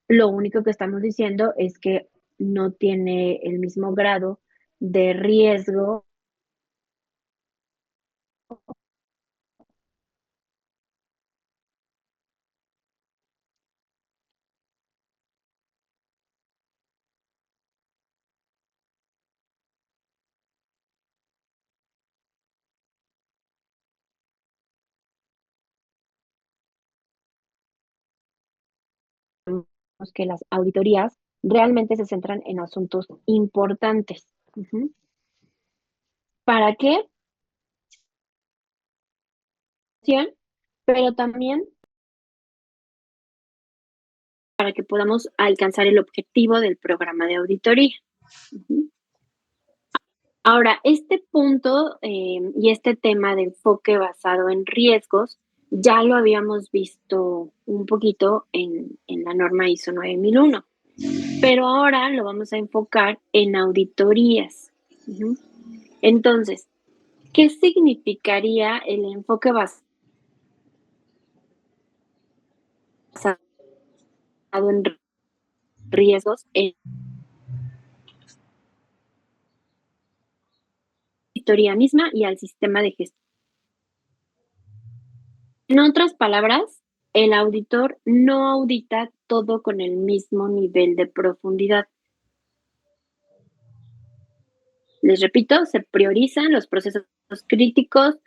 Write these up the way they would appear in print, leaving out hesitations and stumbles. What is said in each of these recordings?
Lo único que estamos diciendo es que no tiene el mismo grado de riesgo que las auditorías realmente se centran en asuntos importantes. Ujú. ¿Para qué? Pero también para que podamos alcanzar el objetivo del programa de auditoría. Ujú. Ahora, este punto y este tema de enfoque basado en riesgos ya lo habíamos visto un poquito en la norma ISO 9001, pero ahora lo vamos a enfocar en auditorías. Ujú. Entonces, ¿qué significaría el enfoque basado en riesgos en la auditoría misma y al sistema de gestión? En otras palabras, el auditor no audita todo con el mismo nivel de profundidad. Les repito, se priorizan los procesos críticos,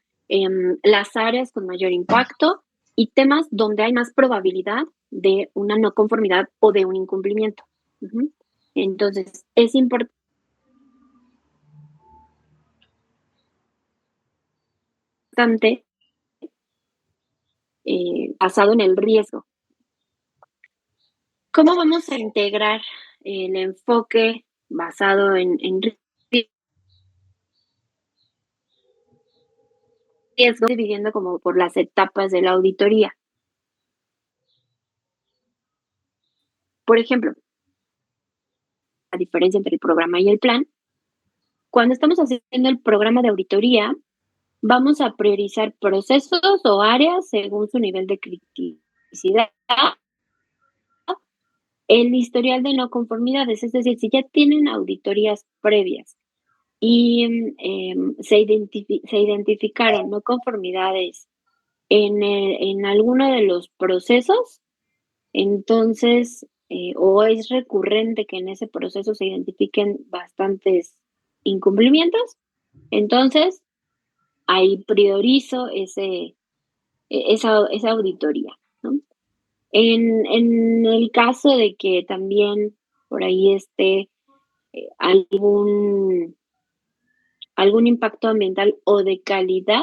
las áreas con mayor impacto y temas donde hay más probabilidad de una no conformidad o de un incumplimiento. Ujú. Entonces, es importante basado en el riesgo. ¿Cómo vamos a integrar el enfoque basado en riesgo, dividiendo como por las etapas de la auditoría? Por ejemplo, la diferencia entre el programa y el plan. Cuando estamos haciendo el programa de auditoría, vamos a priorizar procesos o áreas según su nivel de criticidad, el historial de no conformidades, es decir, si ya tienen auditorías previas y se identificaron no conformidades en alguno de los procesos, entonces, o es recurrente que en ese proceso se identifiquen bastantes incumplimientos, entonces ahí priorizo esa auditoría, ¿no? En el caso de que también por ahí esté algún impacto ambiental o de calidad,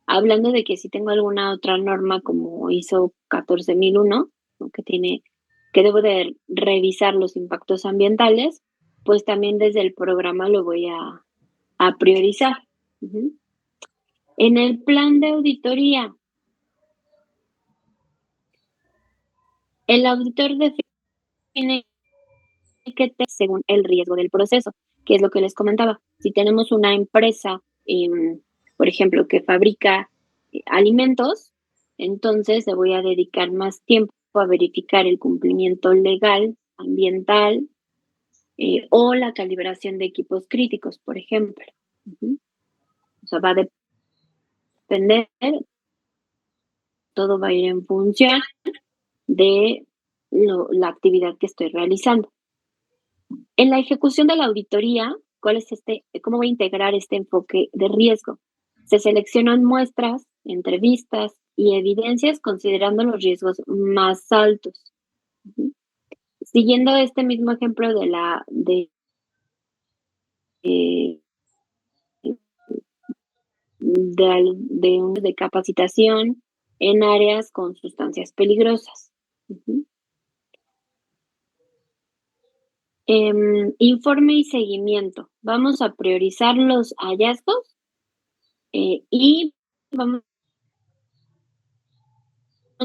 hablando de que si tengo alguna otra norma como ISO 14001, ¿no? Que debo de revisar los impactos ambientales, pues también desde el programa lo voy a priorizar. Ujú. En el plan de auditoría, el auditor define que según el riesgo del proceso, que es lo que les comentaba. Si tenemos una empresa, por ejemplo, que fabrica alimentos, entonces le voy a dedicar más tiempo a verificar el cumplimiento legal, ambiental o la calibración de equipos críticos, por ejemplo. Ujú. O sea, va a depender, todo va a ir en función de la actividad que estoy realizando. En la ejecución de la auditoría, ¿cómo voy a integrar este enfoque de riesgo? Se seleccionan muestras, entrevistas y evidencias considerando los riesgos más altos. Ujú. Siguiendo este mismo ejemplo eh, de capacitación en áreas con sustancias peligrosas. Ujú. Informe y seguimiento. Vamos a priorizar los hallazgos y vamos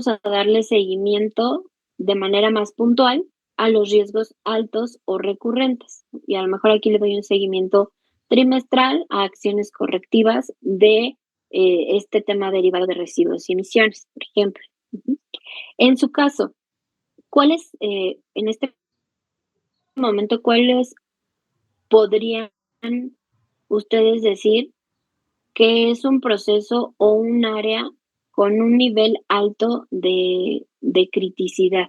a darle seguimiento de manera más puntual a los riesgos altos o recurrentes. Y a lo mejor aquí le doy un seguimiento trimestral a acciones correctivas de este tema derivado de residuos y emisiones, por ejemplo. Ujú. En su caso, ¿cuáles, en este momento, cuáles podrían ustedes decir que es un proceso o un área con un nivel alto de criticidad?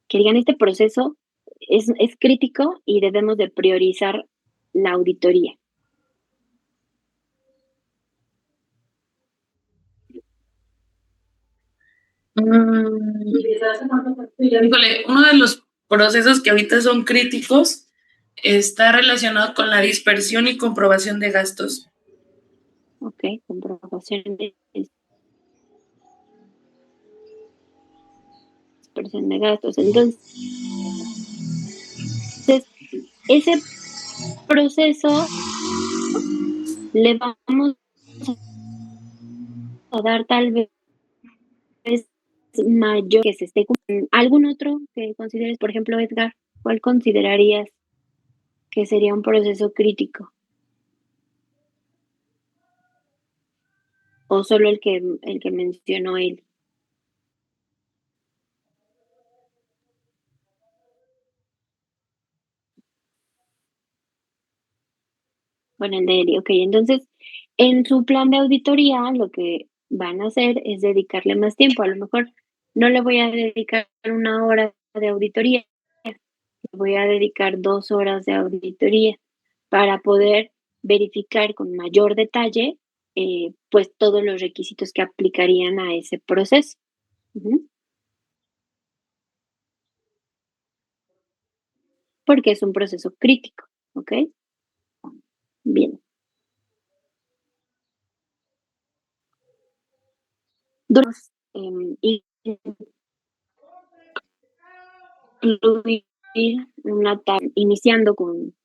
Que digan, este proceso es crítico y debemos de priorizar la auditoría. Híjole, uno de los procesos que ahorita son críticos está relacionado con la dispersión y comprobación de gastos. Ok, comprobación de dispersión de gastos. Entonces, ese proceso le vamos a dar tal vez mayor que se esté cumpliendo. ¿Algún otro que consideres, por ejemplo, Edgar? ¿Cuál considerarías que sería un proceso crítico? ¿O solo el que mencionó él? Bueno, el de Eli. Ok, entonces, en su plan de auditoría, lo que van a hacer es dedicarle más tiempo. A lo mejor no le voy a dedicar 1 hora de auditoría, le voy a dedicar 2 horas de auditoría para poder verificar con mayor detalle, pues todos los requisitos que aplicarían a ese proceso. Ujú. Porque es un proceso crítico, ¿ok? Bien. Dos, incluir una tabla, iniciando con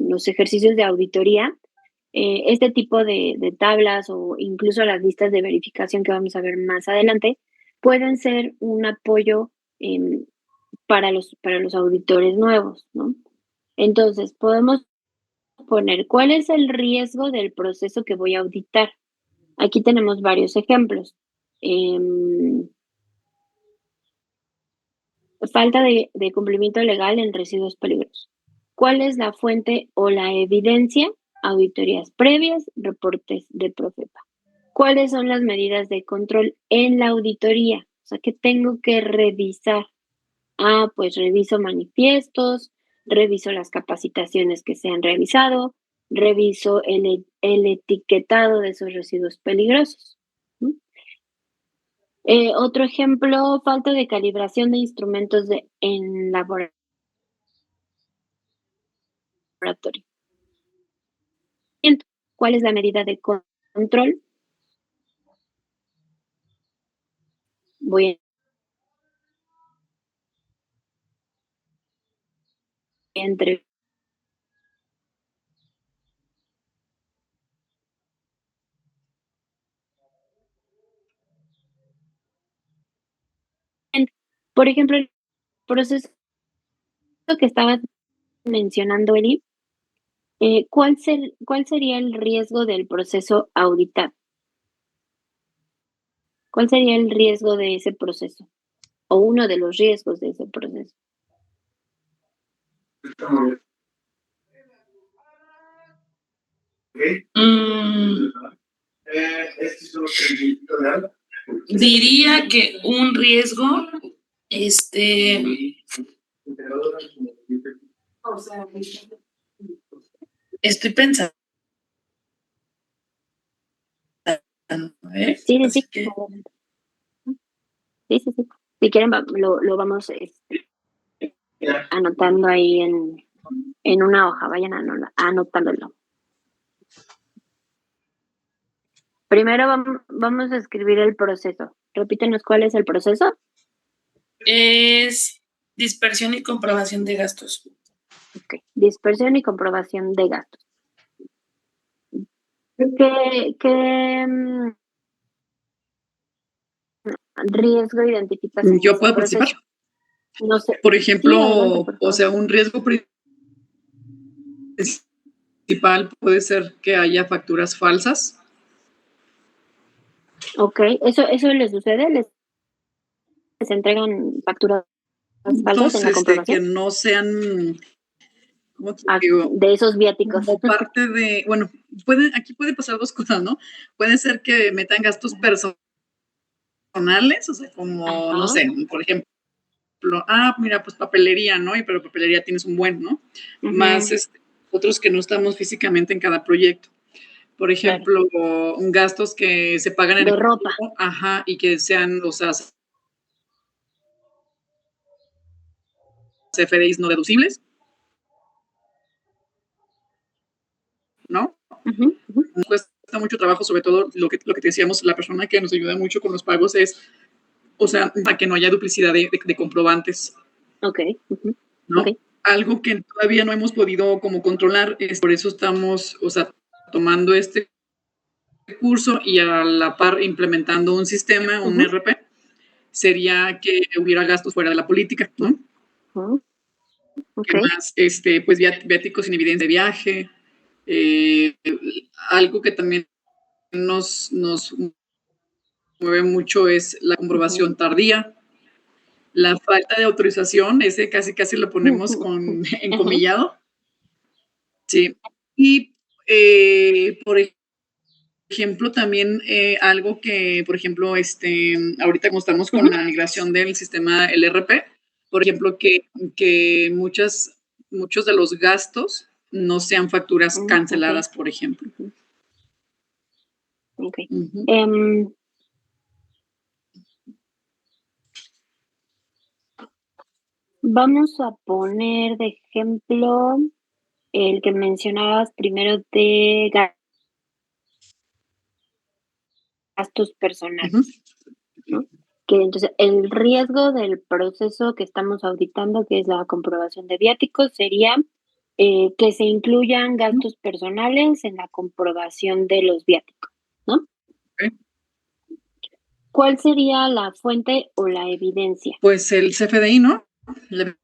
los ejercicios de auditoría, este tipo de tablas o incluso las listas de verificación que vamos a ver más adelante, pueden ser un apoyo para los auditores nuevos, ¿no? Entonces, podemos poner cuál es el riesgo del proceso que voy a auditar. Aquí tenemos varios ejemplos. Falta de cumplimiento legal en residuos peligrosos. ¿Cuál es la fuente o la evidencia? Auditorías previas, reportes de Profepa. ¿Cuáles son las medidas de control en la auditoría? O sea, ¿qué tengo que revisar? Ah, pues reviso manifiestos, reviso las capacitaciones que se han realizado, reviso el etiquetado de esos residuos peligrosos. Otro ejemplo, falta de calibración de instrumentos en laboratorio. ¿Cuál es la medida de control? Voy a entre por ejemplo, el proceso que estabas mencionando, Eli, ¿cuál sería el riesgo del proceso auditado? ¿Cuál sería el riesgo de ese proceso? O uno de los riesgos de ese proceso. Diría que un riesgo, estoy pensando, Sí, sí, así sí. que Sí, sí, sí. Si quieren, lo vamos anotando ahí en una hoja, vayan anotándolo. Primero vamos a escribir el proceso. Repítenos cuál es el proceso. es dispersión y comprobación de gastos. Okay. Dispersión y comprobación de gastos. ¿Qué riesgo identificas en Yo ese puedo proceso? participar. No sé. Por Sí, adelante, ejemplo, por o favor. sea, un riesgo principal puede ser que haya facturas falsas. Ok, eso les sucede, les entregan facturas falsas en la Que comprobación. no sean, ¿cómo te digo? De esos viáticos. Como parte de, bueno, aquí puede pasar dos cosas, ¿no? Puede ser que metan gastos personales, o sea, como, no Ajá. sé, por ejemplo, mira, pues papelería, ¿no? Y pero papelería tienes un buen, ¿no? Más otros que no estamos físicamente en cada proyecto. Por Claro. ejemplo, gastos que se pagan en De ropa. efectivo, ajá, y que sean, o sea, CFDIs no deducibles, ¿no? Nos cuesta mucho trabajo, sobre todo lo que te decíamos, la persona que nos ayuda mucho con los pagos es, o sea, para que no haya duplicidad de comprobantes, Ok. ¿no? Ok. Algo que todavía no hemos podido como controlar, es por eso estamos, o sea, tomando este curso y a la par implementando un sistema, un RP, sería que hubiera gastos fuera de la política, ¿no? Ok. ¿Qué más? Pues viáticos sin evidencia de viaje, eh, algo que también nos mueve mucho es la comprobación tardía. La falta de autorización, ese casi casi lo ponemos con Ajá. encomillado. Sí. Y por ejemplo, también algo que, por ejemplo, ahorita como estamos con la migración del sistema LRP, por ejemplo, que muchos de los gastos no sean facturas Ok. canceladas, por ejemplo. Ok. Ujú. Vamos a poner de ejemplo el que mencionabas primero de gastos Ujú. personales, ¿no? Que entonces el riesgo del proceso que estamos auditando, que es la comprobación de viáticos, sería que se incluyan gastos personales en la comprobación de los viáticos, ¿no? Ok. ¿Cuál sería la fuente o la evidencia? Pues el CFDI, ¿no? La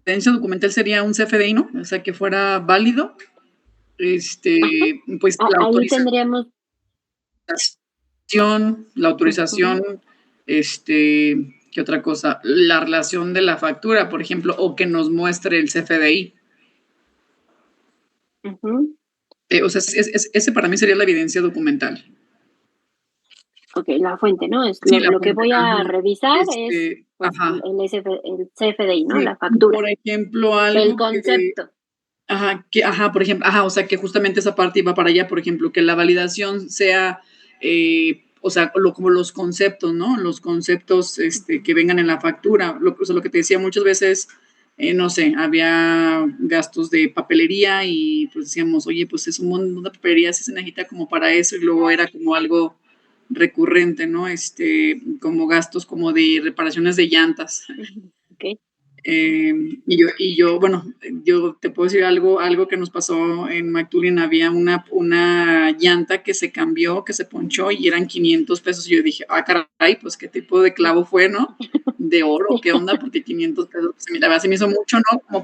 evidencia documental sería un CFDI, ¿no? O sea, que fuera válido, Ajá. pues la Ahí autorización, tendríamos. la Ujú, autorización, ¿qué otra cosa? La relación de la factura, por ejemplo, o que nos muestre el CFDI. ujú. O sea, ese para mí sería la evidencia documental. Ok, la fuente, ¿no? Es Sí, la lo que fuente, voy a ajá. revisar es pues Ajá. el CFDI, ¿no? Sí, La y factura, por ejemplo, el algo que, concepto. por ejemplo, o sea, que justamente esa parte iba para allá, por ejemplo, que la validación sea, o sea, como los conceptos, ¿no? Los conceptos, que vengan en la factura. O sea, lo que te decía muchas veces, no sé, había gastos de papelería y pues decíamos, oye, pues es un montón de papelería, sí se necesita como para eso, y luego era como algo recurrente, ¿no? Como gastos como de reparaciones de llantas. Ok. Bueno, yo te puedo decir algo que nos pasó en McTuring. Había una llanta que se cambió, que se ponchó y eran 500 pesos. Y yo dije, caray, pues qué tipo de clavo fue, ¿no? De oro, ¿qué onda? Porque 500 pesos, pues, la verdad se me hizo mucho, ¿no? Como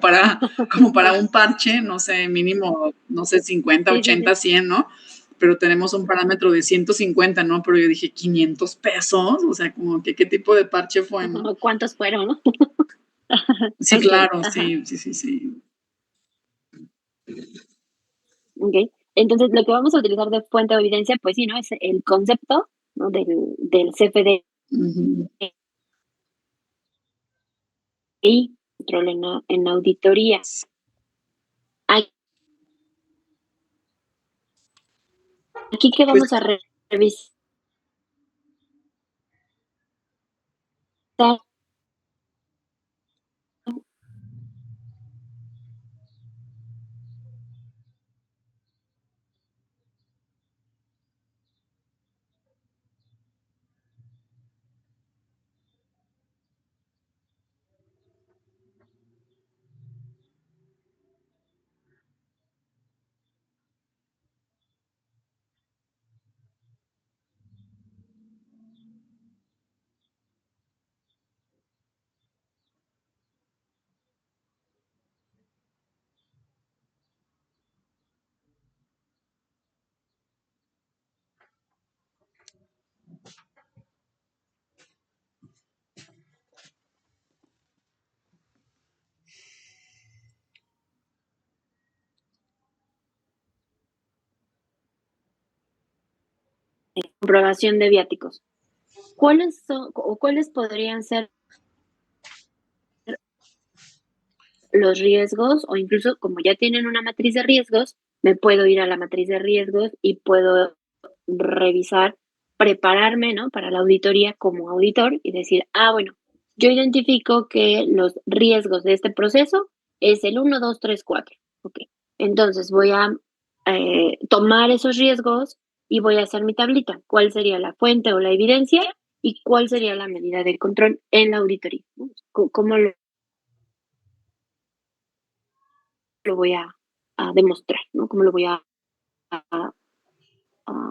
para un parche, no sé, mínimo, no sé, 50, Sí, sí, 80, sí. 100, ¿no? Pero tenemos un parámetro de 150, ¿no? Pero yo dije, 500 pesos, o sea, como que qué tipo de parche fue, ¿no? ¿Cuántos fueron, no? Sí, Ok, claro, ajá, sí, sí, sí, sí. ok. Entonces, lo que vamos a utilizar de fuente o evidencia, pues sí, ¿no? Es el concepto, ¿no? Del CFDI, Ujú. control en auditoría. Aquí que Pues vamos a revisar comprobación de viáticos. ¿Cuáles podrían ser los riesgos? O incluso, como ya tienen una matriz de riesgos, me puedo ir a la matriz de riesgos y puedo revisar, prepararme, ¿no?, para la auditoría como auditor y decir, bueno, yo identifico que los riesgos de este proceso es el 1, 2, 3, 4. Ok, entonces voy a tomar esos riesgos y voy a hacer mi tablita. ¿Cuál sería la fuente o la evidencia? ¿Y cuál sería la medida de control en la auditoría? ¿Cómo lo voy a demostrar, ¿no? ¿Cómo lo voy a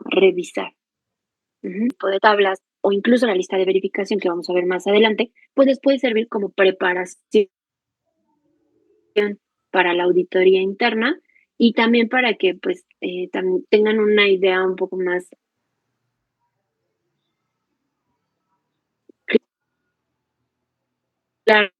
revisar? Tipo de tablas o incluso la lista de verificación que vamos a ver más adelante, pues les puede servir como preparación para la auditoría interna y también para que pues tengan una idea un poco más clara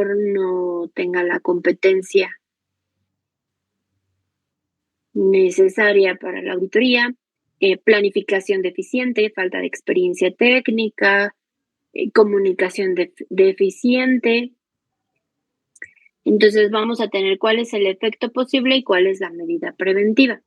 no tenga la competencia necesaria para la auditoría, planificación deficiente, falta de experiencia técnica, comunicación deficiente. Entonces vamos a tener cuál es el efecto posible y cuál es la medida preventiva.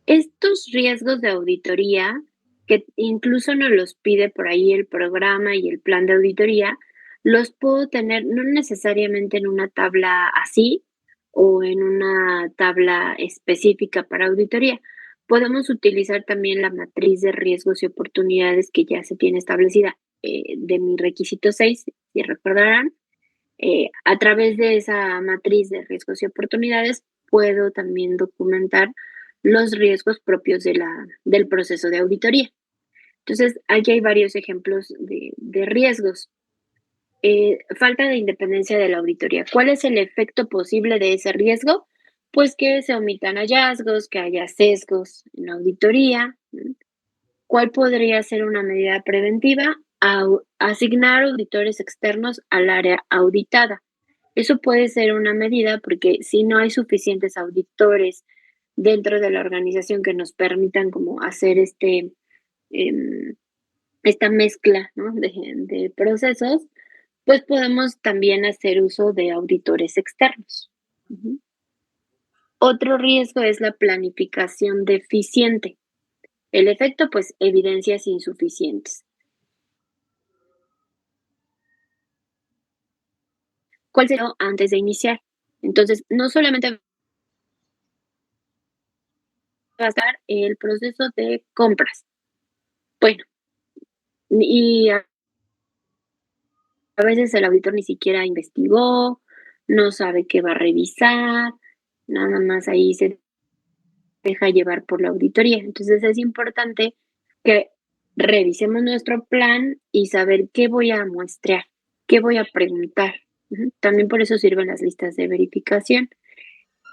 Estos riesgos de auditoría, que incluso nos los pide por ahí el programa y el plan de auditoría, los puedo tener no necesariamente en una tabla así o en una tabla específica para auditoría. Podemos utilizar también la matriz de riesgos y oportunidades que ya se tiene establecida de mi requisito 6, si recordarán. A través de esa matriz de riesgos y oportunidades puedo también documentar los riesgos propios del proceso de auditoría. Entonces, aquí hay varios ejemplos de riesgos. Falta de independencia de la auditoría. ¿Cuál es el efecto posible de ese riesgo? Pues que se omitan hallazgos, que haya sesgos en la auditoría. ¿Cuál podría ser una medida preventiva? Asignar auditores externos al área auditada. Eso puede ser una medida porque si no hay suficientes auditores dentro de la organización que nos permitan como hacer esta mezcla, ¿no?, de procesos, pues podemos también hacer uso de auditores externos. Otro riesgo es la planificación deficiente. El efecto, pues, evidencias insuficientes. ¿Cuál sería antes de iniciar? Entonces, no solamente va a estar el proceso de compras. Bueno, y a veces el auditor ni siquiera investigó, no sabe qué va a revisar, nada más ahí se deja llevar por la auditoría. Entonces es importante que revisemos nuestro plan y saber qué voy a muestrear, qué voy a preguntar. También por eso sirven las listas de verificación.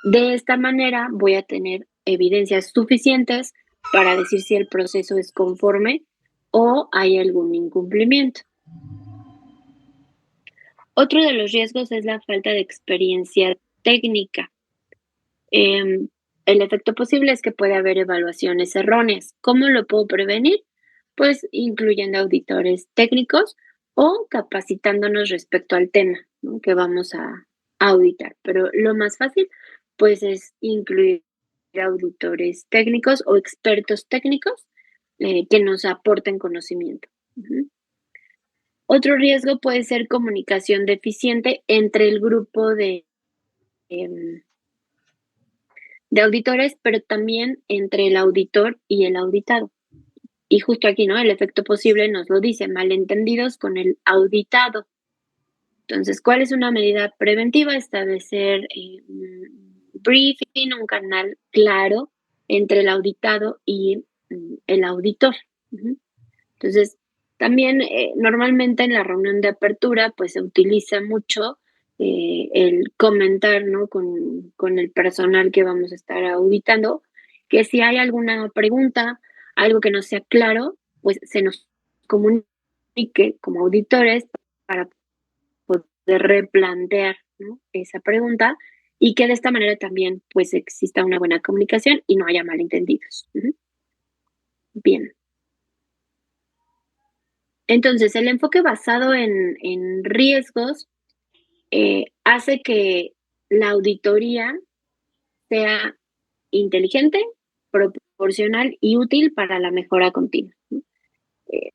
De esta manera voy a tener evidencias suficientes para decir si el proceso es conforme o hay algún incumplimiento. Otro de los riesgos es la falta de experiencia técnica. El efecto posible es que puede haber evaluaciones erróneas. ¿Cómo lo puedo prevenir? Pues incluyendo auditores técnicos o capacitándonos respecto al tema, ¿no?, que vamos a auditar. Pero lo más fácil, pues, es incluir auditores técnicos o expertos técnicos que nos aporten conocimiento. Otro riesgo puede ser comunicación deficiente entre el grupo de auditores, pero también entre el auditor y el auditado. Y justo aquí, ¿no?, el efecto posible nos lo dice, malentendidos con el auditado. Entonces, ¿cuál es una medida preventiva? Establecer un briefing, un canal claro entre el auditado y el auditor. Entonces, también normalmente en la reunión de apertura, pues se utiliza mucho el comentar, ¿no? Con el personal que vamos a estar auditando, que si hay alguna pregunta, algo que no sea claro, pues se nos comunique como auditores para poder replantear, ¿no? Esa pregunta y que de esta manera también pues exista una buena comunicación y no haya malentendidos. Bien. Entonces, el enfoque basado en riesgos hace que la auditoría sea inteligente, proporcional y útil para la mejora continua. Eh,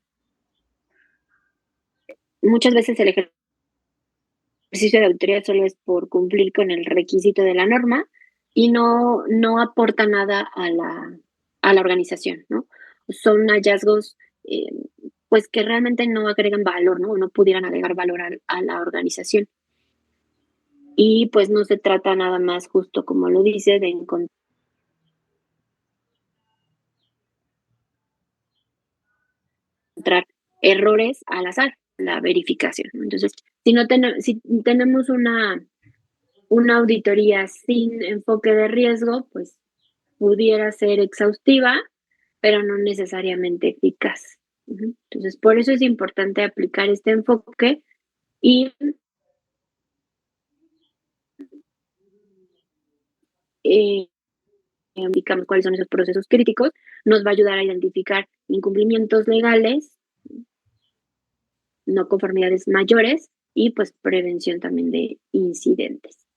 Muchas veces el ejercicio de auditoría solo es por cumplir con el requisito de la norma y no aporta nada a la organización, ¿no? Son hallazgos pues que realmente no agregan valor, ¿no? O no pudieran agregar valor a la organización. Y pues no se trata nada más, justo como lo dice, de encontrar errores al azar, la verificación, ¿no? Entonces, si tenemos una auditoría sin enfoque de riesgo, pues pudiera ser exhaustiva, pero no necesariamente eficaz. Entonces, por eso es importante aplicar este enfoque y indicamos cuáles son esos procesos críticos, nos va a ayudar a identificar incumplimientos legales, no conformidades mayores y pues prevención también de incidentes.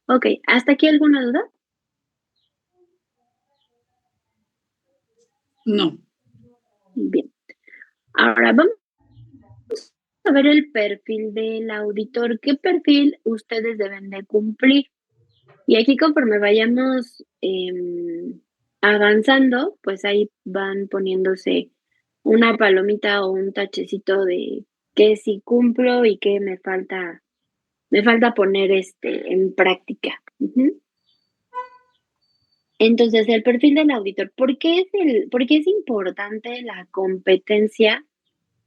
Ok, ¿hasta aquí alguna duda? No. Bien. Ahora vamos a ver el perfil del auditor. ¿Qué perfil ustedes deben de cumplir? Y aquí conforme vayamos avanzando, pues ahí van poniéndose una palomita o un tachecito de qué sí cumplo y qué me falta poner en práctica. Entonces, el perfil del auditor, ¿por qué es importante la competencia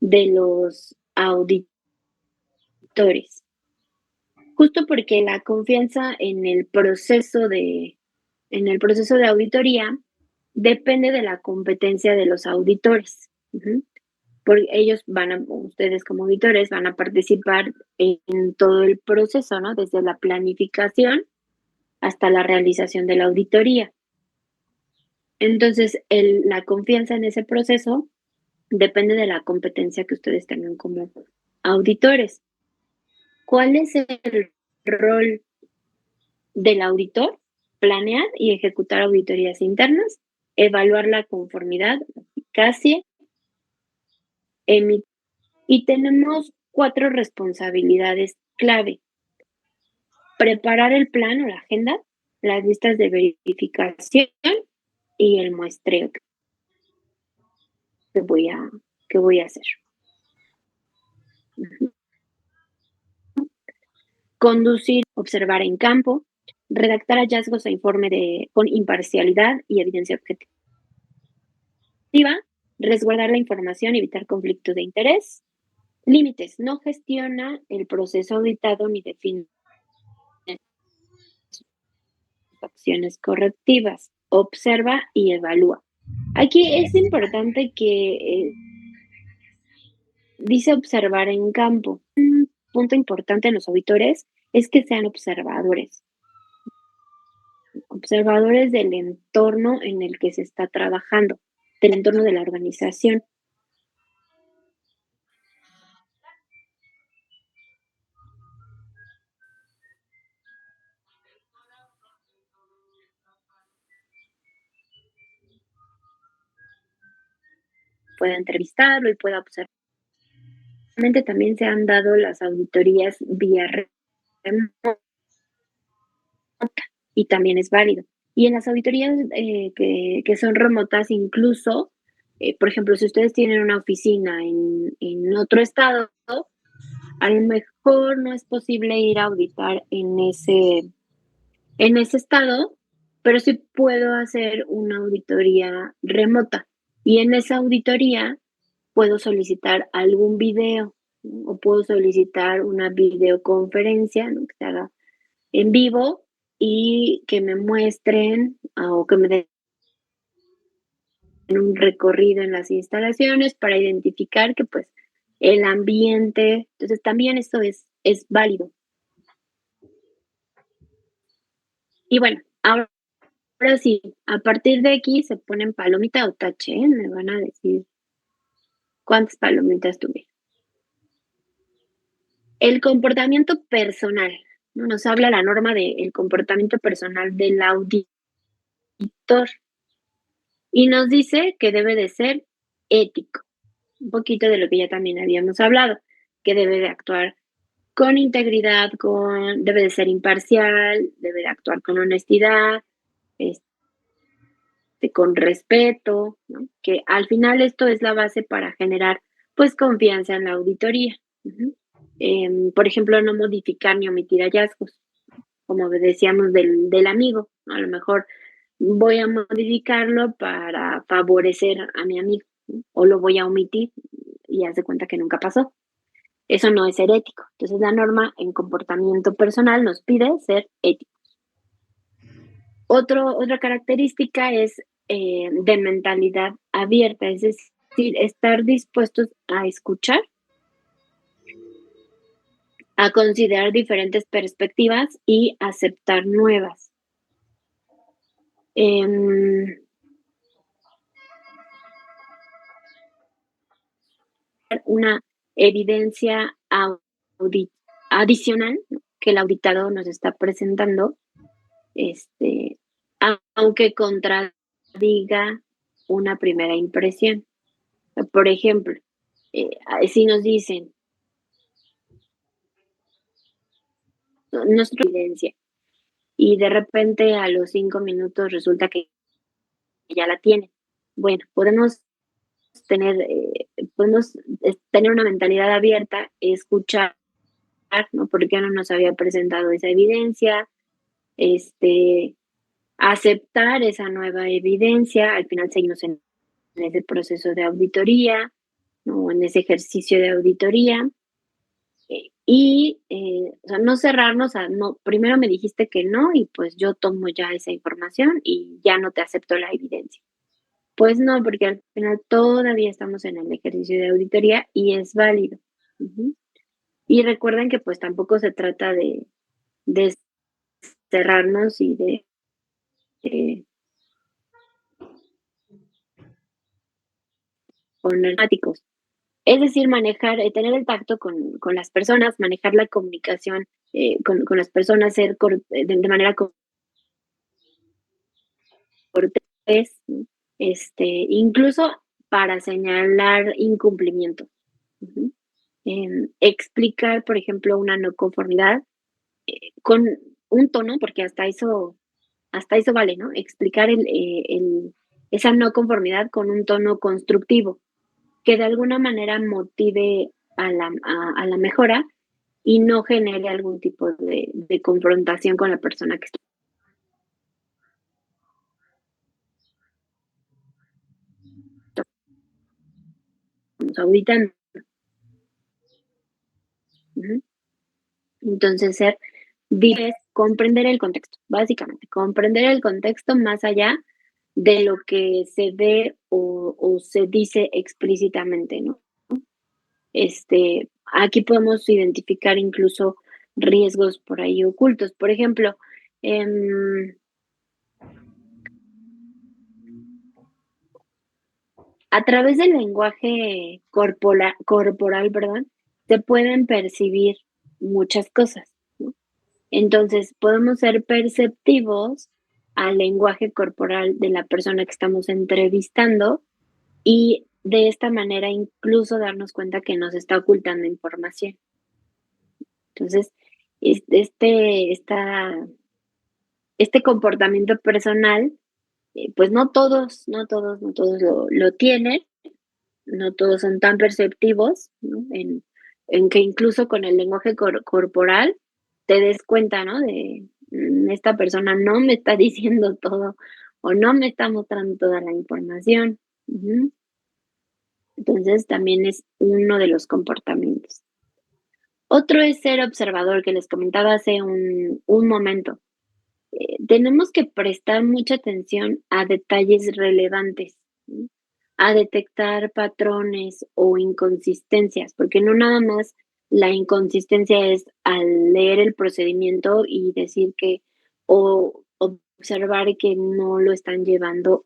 de los auditores? Justo porque la confianza en el proceso de auditoría depende de la competencia de los auditores. Porque ustedes como auditores van a participar en todo el proceso, ¿no? Desde la planificación hasta la realización de la auditoría. Entonces, la confianza en ese proceso depende de la competencia que ustedes tengan como auditores. ¿Cuál es el rol del auditor? Planear y ejecutar auditorías internas, evaluar la conformidad, la eficacia, y tenemos 4 responsabilidades clave. Preparar el plan o la agenda, las listas de verificación y el muestreo que voy a hacer. Conducir, observar en campo, redactar hallazgos e informe con imparcialidad y evidencia objetiva, resguardar la información y evitar conflictos de interés. Límites, no gestiona el proceso auditado ni define acciones correctivas, observa y evalúa. Aquí es importante que dice observar en campo. Un punto importante en los auditores es que sean observadores del entorno en el que se está trabajando, del entorno de la organización. Pueda entrevistarlo y pueda observar. También se han dado las auditorías vía remota y también es válido. Y en las auditorías que son remotas, incluso, por ejemplo, si ustedes tienen una oficina en otro estado, a lo mejor no es posible ir a auditar en ese estado, pero sí puedo hacer una auditoría remota. Y en esa auditoría puedo solicitar algún video, ¿no? O puedo solicitar una videoconferencia, ¿no? Que se haga en vivo y que me muestren o que me den un recorrido en las instalaciones para identificar que pues el ambiente, entonces también esto es válido. Y bueno, ahora sí, a partir de aquí se ponen palomita o tache, ¿eh? Me van a decir cuántas palomitas tuve. El comportamiento personal, ¿no? Nos habla la norma del comportamiento personal del auditor y nos dice que debe de ser ético, un poquito de lo que ya también habíamos hablado, que debe de actuar con integridad, debe de ser imparcial, debe de actuar con honestidad, con respeto, ¿no? Que al final esto es la base para generar pues confianza en la auditoría. Por ejemplo, no modificar ni omitir hallazgos, como decíamos del amigo, ¿no? A lo mejor voy a modificarlo para favorecer a mi amigo, ¿no? O lo voy a omitir y haz de cuenta que nunca pasó. Eso no es ser ético. Entonces la norma en comportamiento personal nos pide ser ético. Otra característica es de mentalidad abierta, es decir, estar dispuestos a escuchar, a considerar diferentes perspectivas y aceptar nuevas. Una evidencia adicional, ¿no?, que el auditado nos está presentando, aunque contradiga una primera impresión. Por ejemplo, si nos dicen nuestra evidencia y de repente a los 5 minutos resulta que ya la tienen. Bueno, podemos tener una mentalidad abierta, escuchar, ¿no? ¿Por qué no nos había presentado esa evidencia? Aceptar esa nueva evidencia, al final seguimos en ese proceso de auditoría, ¿no? En ese ejercicio de auditoría. O sea, no cerrarnos no, primero me dijiste que no y pues yo tomo ya esa información y ya no te acepto la evidencia. Pues no, porque al final todavía estamos en el ejercicio de auditoría y es válido. Y recuerden que pues tampoco se trata de cerrarnos y de poner temáticos. Es decir, manejar, tener el tacto con las personas, manejar la comunicación con las personas, ser de manera cortés, incluso para señalar incumplimiento. Explicar, por ejemplo, una no conformidad con un tono, porque hasta eso vale, ¿no? Explicar esa no conformidad con un tono constructivo, que de alguna manera motive a la mejora y no genere algún tipo de confrontación con la persona que estamos auditando. Entonces, comprender el contexto, básicamente, comprender el contexto más allá de lo que se ve o se dice explícitamente, ¿no? Aquí podemos identificar incluso riesgos por ahí ocultos. Por ejemplo, a través del lenguaje corporal, perdón, se pueden percibir muchas cosas, ¿no? Entonces, podemos ser perceptivos al lenguaje corporal de la persona que estamos entrevistando y de esta manera incluso darnos cuenta que nos está ocultando información. Entonces, este comportamiento personal, pues no todos lo tienen, no todos son tan perceptivos, ¿no?, en que incluso con el lenguaje corporal te des cuenta, ¿no? De esta persona no me está diciendo todo o no me está mostrando toda la información. Ujú. Entonces también es uno de los comportamientos. Otro es ser observador, que les comentaba hace un momento. Tenemos que prestar mucha atención a detalles relevantes, ¿sí? A detectar patrones o inconsistencias, porque no nada más la inconsistencia es al leer el procedimiento y decir que o observar que no lo están llevando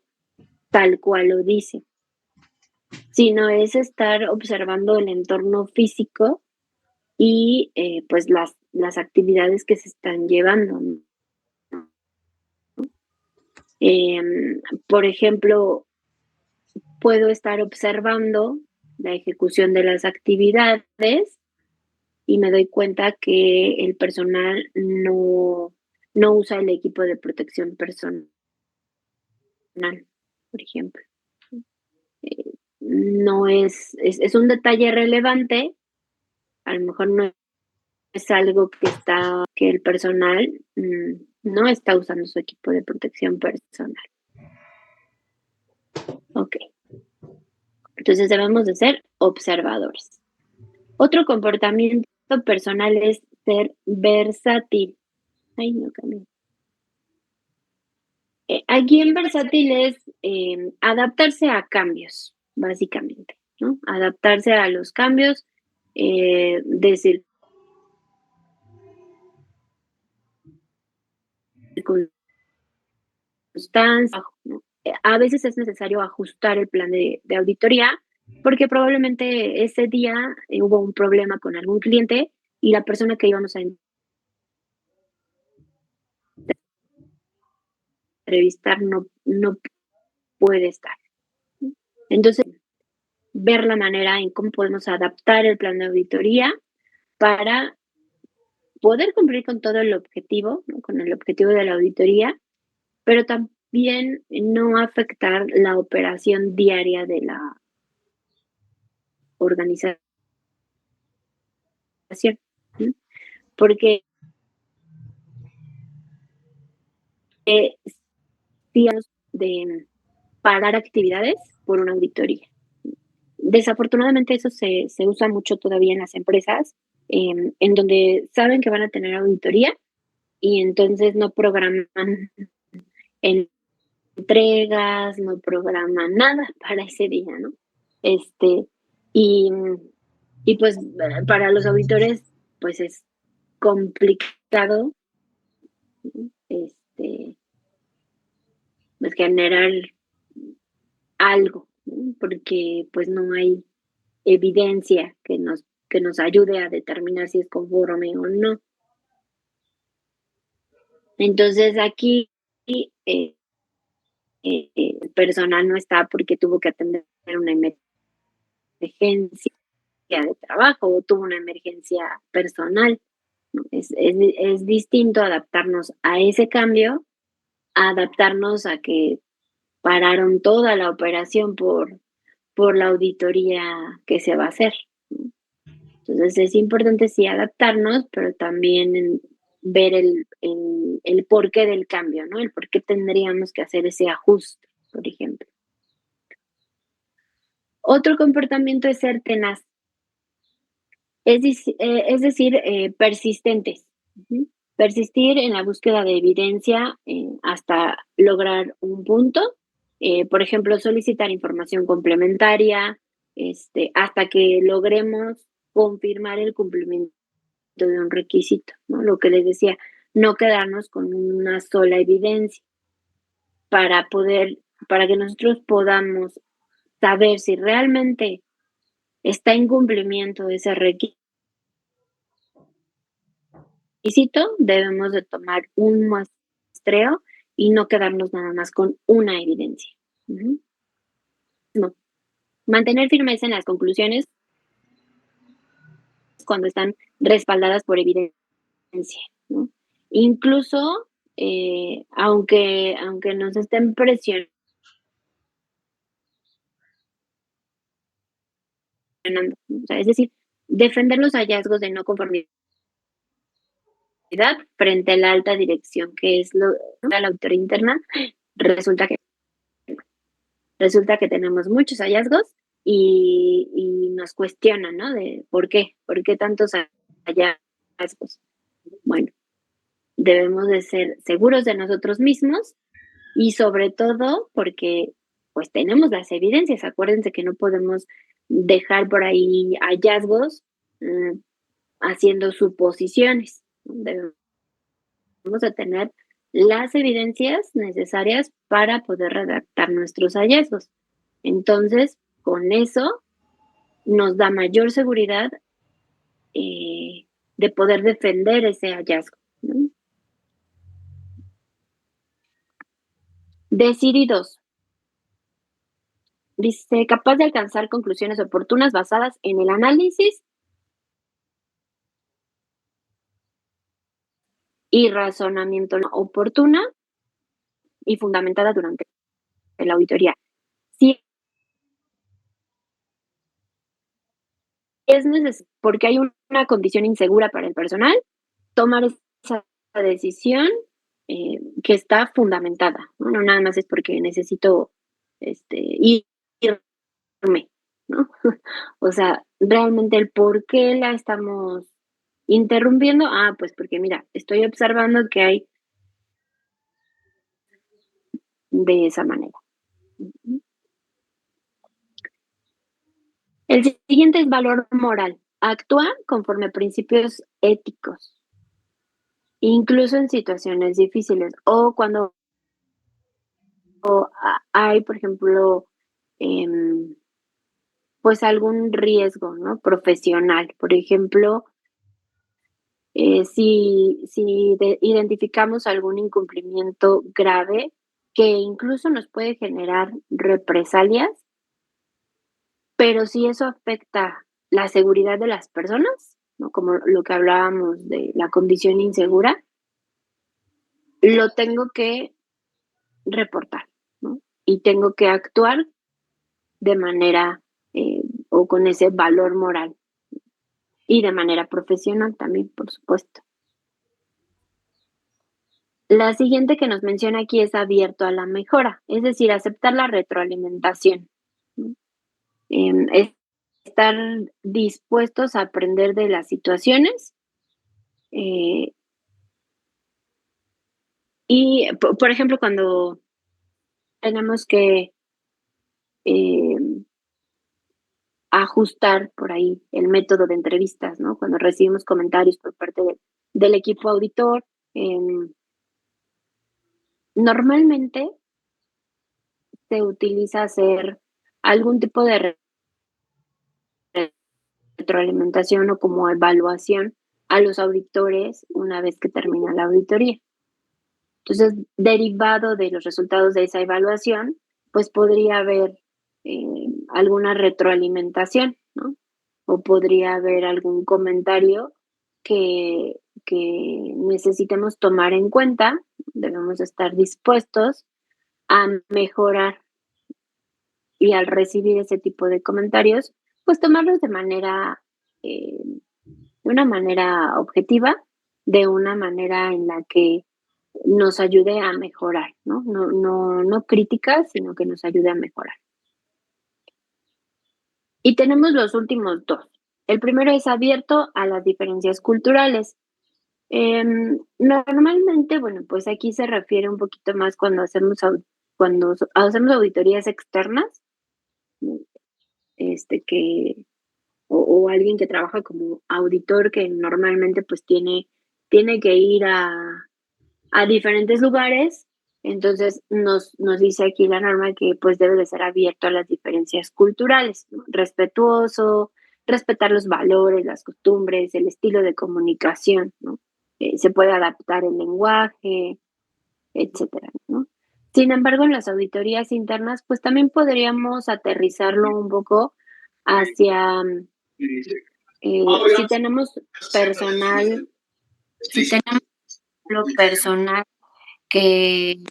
tal cual lo dice, sino es estar observando el entorno físico y pues las actividades que se están llevando, ¿no? Por ejemplo, puedo estar observando la ejecución de las actividades y me doy cuenta que el personal no usa el equipo de protección personal, por ejemplo. No es un detalle relevante, a lo mejor no es algo que el personal no está usando su equipo de protección personal. Ok. Entonces debemos de ser observadores. Otro comportamiento personal es ser versátil. Ay, no cambié. Aquí en versátil es adaptarse a cambios, básicamente, ¿no? Adaptarse a los cambios de circunstancias, ¿no? A veces es necesario ajustar el plan de auditoría porque probablemente ese día hubo un problema con algún cliente y la persona que íbamos a entrevistar no puede estar. Entonces, ver la manera en cómo podemos adaptar el plan de auditoría para poder cumplir con todo el objetivo, ¿no? Con el objetivo de la auditoría, pero también no afectar la operación diaria de la organización, ¿sí? Porque si de parar actividades por una auditoría. Desafortunadamente eso se usa mucho todavía en las empresas, en donde saben que van a tener auditoría y entonces no programan entregas, no programan nada para ese día, ¿no? Este, y, y pues para los auditores, pues es complicado, ¿no? Pues generar algo, ¿no? Porque pues no hay evidencia que nos ayude a determinar si es conforme o no. Entonces aquí el personal no está porque tuvo que atender una emergencia de trabajo o tuvo una emergencia personal, ¿no? Es distinto adaptarnos a ese cambio, a adaptarnos a que pararon toda la operación por la auditoría que se va a hacer, ¿no? Entonces es importante sí adaptarnos, pero también ver el porqué del cambio, ¿no? El por qué tendríamos que hacer ese ajuste, por ejemplo. Otro comportamiento es ser tenaz, es decir, persistentes. Ujú. Persistir en la búsqueda de evidencia hasta lograr un punto. Por ejemplo, solicitar información complementaria, hasta que logremos confirmar el cumplimiento de un requisito, ¿no? Lo que les decía, no quedarnos con una sola evidencia para para que nosotros podamos saber si realmente está en cumplimiento ese requisito, debemos de tomar un muestreo y no quedarnos nada más con una evidencia. Ujú. No. Mantener firmeza en las conclusiones cuando están respaldadas por evidencia, ¿no? Incluso, aunque nos estén presionando, ¿no? O sea, es decir, defender los hallazgos de no conformidad frente a la alta dirección, que es la auditoría interna. Resulta que tenemos muchos hallazgos y nos cuestionan, ¿no? De ¿por qué tantos hallazgos? Bueno, debemos de ser seguros de nosotros mismos y sobre todo porque pues tenemos las evidencias. Acuérdense que no podemos dejar por ahí hallazgos haciendo suposiciones. Debemos de tener las evidencias necesarias para poder redactar nuestros hallazgos. Entonces, con eso nos da mayor seguridad de poder defender ese hallazgo, ¿no? Decididos. Dice, capaz de alcanzar conclusiones oportunas basadas en el análisis y razonamiento oportuna y fundamentada durante la auditoría. Si es necesario, porque hay una condición insegura para el personal, tomar esa decisión que está fundamentada, ¿no? No nada más es porque necesito irme, ¿no? O sea, realmente el por qué la estamos interrumpiendo, pues porque mira, estoy observando que hay de esa manera. El siguiente es valor moral. Actúa conforme a principios éticos, incluso en situaciones difíciles o cuando hay, por ejemplo, pues algún riesgo, ¿no? Profesional. Por ejemplo, si identificamos algún incumplimiento grave que incluso nos puede generar represalias, pero si eso afecta la seguridad de las personas, ¿no? Como lo que hablábamos de la condición insegura, lo tengo que reportar, ¿no? Y tengo que actuar de manera o con ese valor moral y de manera profesional también, por supuesto. La siguiente que nos menciona aquí es abierto a la mejora, es decir, aceptar la retroalimentación, ¿no? Es estar dispuestos a aprender de las situaciones y, por ejemplo, cuando tenemos que eh, ajustar por ahí el método de entrevistas, ¿no? Cuando recibimos comentarios por parte del equipo auditor, normalmente se utiliza hacer algún tipo de retroalimentación o como evaluación a los auditores una vez que termina la auditoría. Entonces, derivado de los resultados de esa evaluación, pues podría haber alguna retroalimentación, ¿no? O podría haber algún comentario que necesitemos tomar en cuenta. Debemos estar dispuestos a mejorar y al recibir ese tipo de comentarios, pues tomarlos de una manera objetiva, de una manera en la que nos ayude a mejorar, ¿no? No críticas, sino que nos ayude a mejorar. Y tenemos los últimos dos. El primero es abierto a las diferencias culturales. Normalmente, bueno, pues aquí se refiere un poquito más cuando hacemos auditorías externas, que o alguien que trabaja como auditor que normalmente pues tiene que ir a diferentes lugares. Entonces nos dice aquí la norma que pues debe de ser abierto a las diferencias culturales, ¿no? Respetuoso, respetar los valores, las costumbres, el estilo de comunicación, ¿no? Se puede adaptar el lenguaje, etcétera, ¿no? Sin embargo, en las auditorías internas, pues también podríamos aterrizarlo un poco hacia si tenemos personal, personal que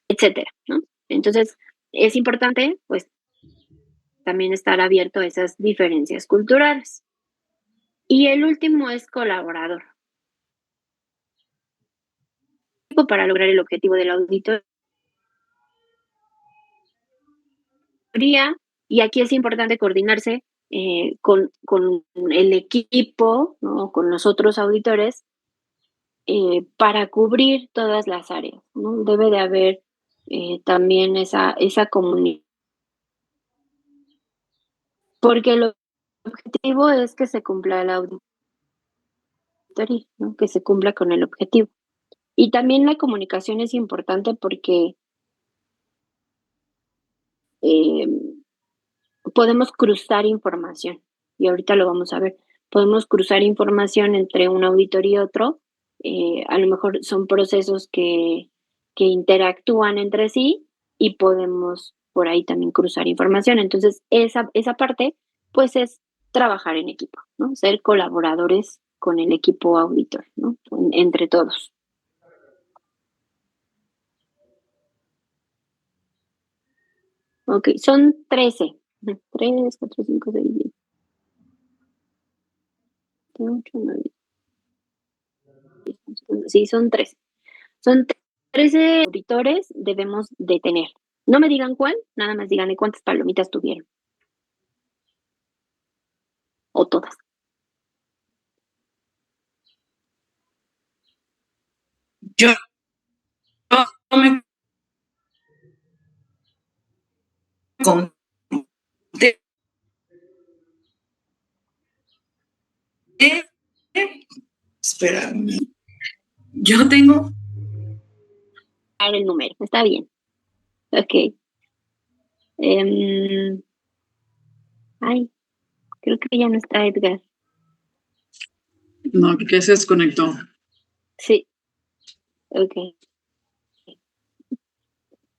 etcétera, ¿no? Entonces, es importante, pues, también estar abierto a esas diferencias culturales. Y el último es colaborador. Para lograr el objetivo de la auditoría. Y aquí es importante coordinarse con el equipo, ¿no? Con los otros auditores para cubrir todas las áreas, ¿no? Debe de haber también esa comunicación. Porque el objetivo es que se cumpla la auditoría, ¿no? Que se cumpla con el objetivo. Y también la comunicación es importante porque podemos cruzar información, y ahorita lo vamos a ver. Podemos cruzar información entre un auditor y otro. A lo mejor son procesos que interactúan entre sí y podemos por ahí también cruzar información. Entonces, esa parte, pues es trabajar en equipo, ¿no? Ser colaboradores con el equipo auditor, ¿no? Entre todos. Ok, son 13. 3, 4, 5, 6, 10. 8, 9. Sí, son 13. Son 13 auditores debemos de tener. No me digan cuál, nada más díganme cuántas palomitas tuvieron. O todas. Yo me conté. Espérame. Yo tengo. El número, está bien. Ok. Ay, creo que ya no está Edgar. No, que se desconectó. Sí. Ok.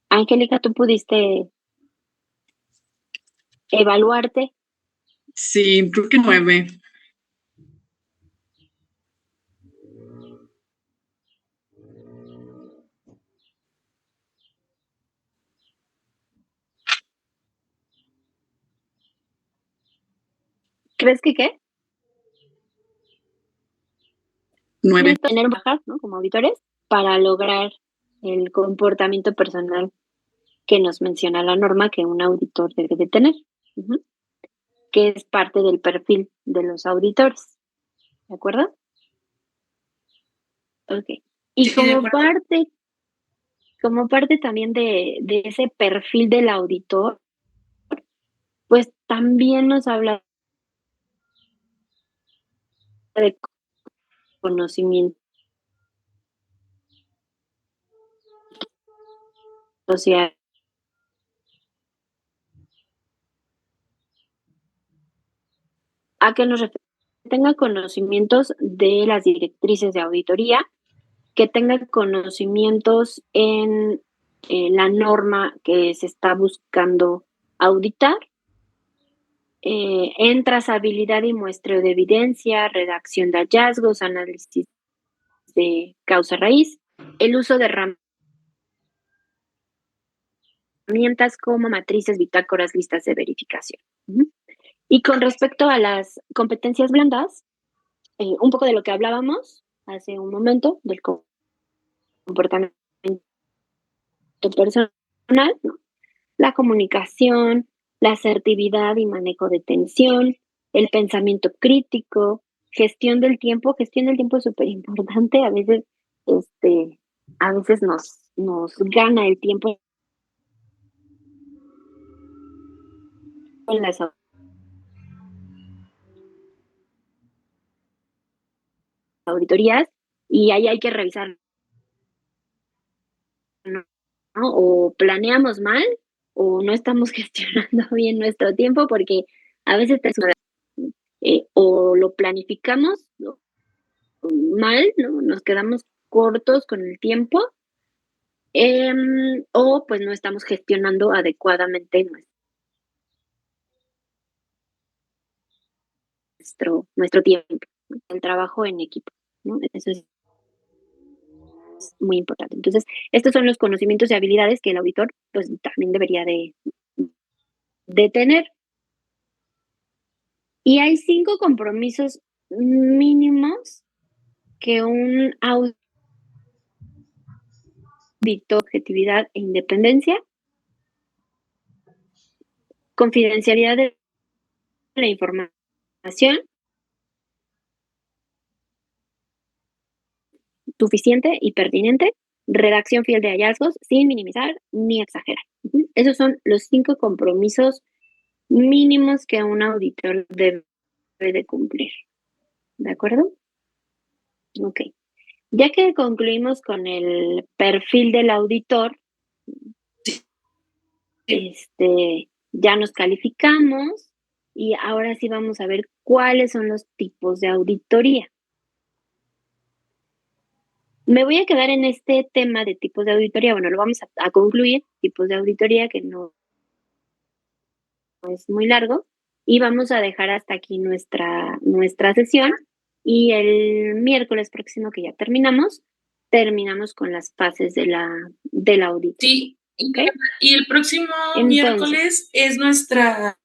Angélica, ¿tú pudiste evaluarte? Sí, creo que 9. ¿Crees que qué? 9. Tener bajas, ¿no? Como auditores para lograr el comportamiento personal que nos menciona la norma que un auditor debe de tener, que es parte del perfil de los auditores. ¿De acuerdo? Ok. Y Sí, como parte también de ese perfil del auditor, pues también nos habla de conocimiento social. A que nos tenga conocimientos de las directrices de auditoría, que tenga conocimientos en la norma que se está buscando auditar, en trazabilidad y muestreo de evidencia, redacción de hallazgos, análisis de causa raíz, el uso de herramientas como matrices, bitácoras, listas de verificación. Y con respecto a las competencias blandas, un poco de lo que hablábamos hace un momento, del comportamiento personal, ¿no? La comunicación, la asertividad y manejo de tensión, el pensamiento crítico, gestión del tiempo. Gestión del tiempo es súper importante. A veces nos gana el tiempo en las auditorías y ahí hay que revisar, ¿no? O planeamos mal o no estamos gestionando bien nuestro tiempo porque a veces o lo planificamos, ¿no?, mal, ¿no? Nos quedamos cortos con el tiempo, o pues no estamos gestionando adecuadamente nuestro tiempo. ¿no? El trabajo en equipo, ¿no? Eso es muy importante. Entonces, estos son los conocimientos y habilidades que el auditor, pues, también debería de tener. Y hay 5 compromisos mínimos que un auditor, objetividad e independencia, confidencialidad de la información, suficiente y pertinente, redacción fiel de hallazgos, sin minimizar ni exagerar. Esos son los 5 compromisos mínimos que un auditor debe de cumplir. ¿De acuerdo? Ok. Ya que concluimos con el perfil del auditor, ya nos calificamos y ahora sí vamos a ver cuáles son los tipos de auditoría. Me voy a quedar en este tema de tipos de auditoría. Bueno, lo vamos a concluir, tipos de auditoría, que no es muy largo, y vamos a dejar hasta aquí nuestra sesión. Y el miércoles próximo, que ya terminamos con las fases de la auditoría. Sí, ¿Okay? Y el próximo miércoles es nuestra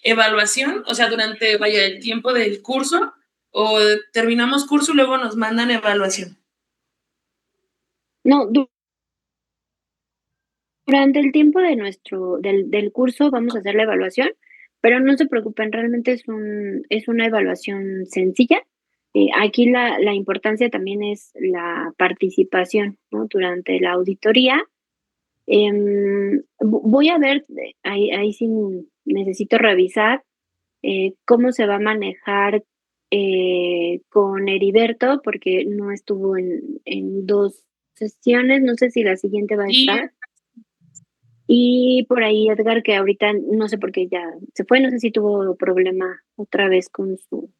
evaluación, o sea, durante, el tiempo del curso, o terminamos curso y luego nos mandan evaluación. No, durante el tiempo de del curso vamos a hacer la evaluación, pero no se preocupen, realmente es una evaluación sencilla. Aquí la importancia también es la participación, ¿no? Durante la auditoría. Voy a ver, ahí sí necesito revisar cómo se va a manejar con Heriberto, porque no estuvo en 2 sesiones, no sé si la siguiente va a estar. Y por ahí Edgar, que ahorita no sé por qué ya se fue, no sé si tuvo problema otra vez con su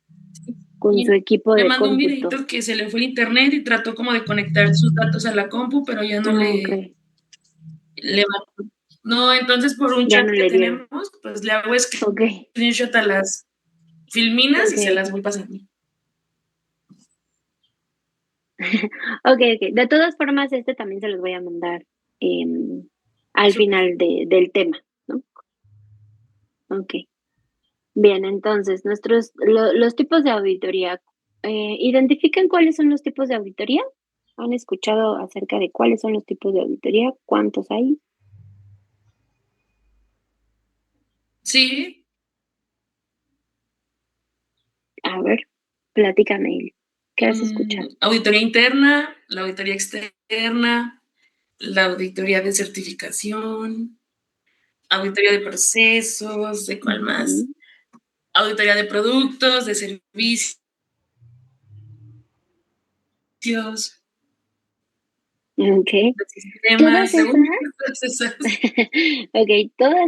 equipo de mandó cómputo. Un videito que se le fue el internet y trató como de conectar sus datos a la compu, pero ya no le mató. No, entonces por un chat que tenemos, pues le hago screenshot a las filminas y se las voy pasando. Ok. De todas formas, también se los voy a mandar al final del tema, ¿no? Ok. Bien, entonces, los tipos de auditoría. ¿Identifican cuáles son los tipos de auditoría? ¿Han escuchado acerca de cuáles son los tipos de auditoría? ¿Cuántos hay? Sí. A ver, platícame, ¿qué has escuchado? Auditoría interna, la auditoría externa, la auditoría de certificación, auditoría de procesos, ¿de cuál más? Auditoría de productos, de servicios. Ok. Todas